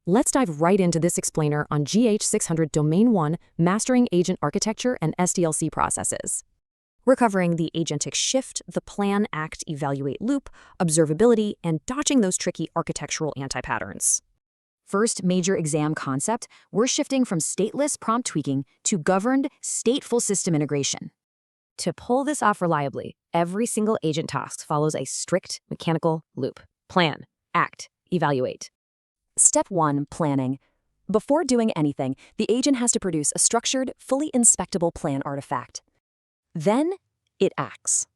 Let's dive right into this explainer on GH-600 Domain 1, Mastering Agent Architecture and SDLC Processes. We're covering the agentic shift, the plan, act, evaluate loop, observability, and dodging those tricky architectural anti-patterns. First major exam concept, we're shifting from stateless prompt tweaking to governed, stateful system integration. To pull this off reliably, every single agent task follows a strict mechanical loop. Plan, act, evaluate. Step 1, planning. Before doing anything, the agent has to produce a structured, fully inspectable plan artifact. Then, it acts.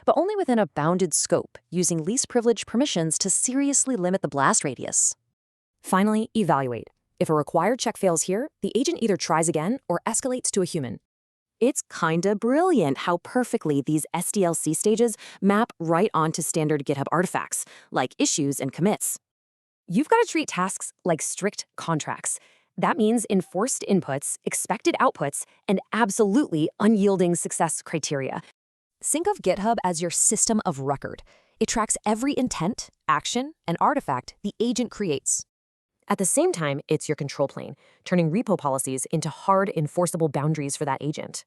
But only within a bounded scope, using least privilege permissions to seriously limit the blast radius. Finally, evaluate. If a required check fails here, the agent either tries again or escalates to a human. It's kinda brilliant how perfectly these SDLC stages map right onto standard GitHub artifacts, like issues and commits. You've got to treat tasks like strict contracts. That means enforced inputs, expected outputs, and absolutely unyielding success criteria. Think of GitHub as your system of record. It tracks every intent, action, and artifact the agent creates. At the same time, it's your control plane, turning repo policies into hard, enforceable boundaries for that agent.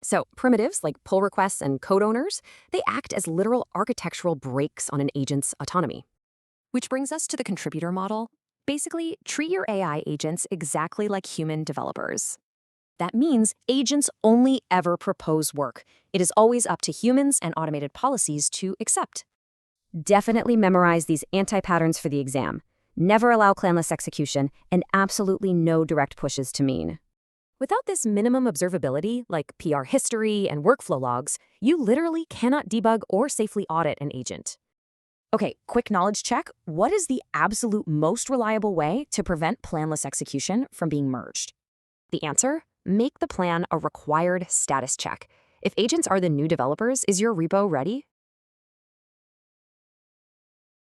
So primitives like pull requests and code owners, they act as literal architectural brakes on an agent's autonomy. Which brings us to the contributor model. Basically, treat your AI agents exactly like human developers. That means agents only ever propose work. It is always up to humans and automated policies to accept. Definitely memorize these anti-patterns for the exam. Never allow clanless execution, and absolutely no direct pushes to mean. Without this minimum observability, like PR history and workflow logs, you literally cannot debug or safely audit an agent. Okay, quick knowledge check. What is the absolute most reliable way to prevent planless execution from being merged? The answer? Make the plan a required status check. If agents are the new developers, is your repo ready?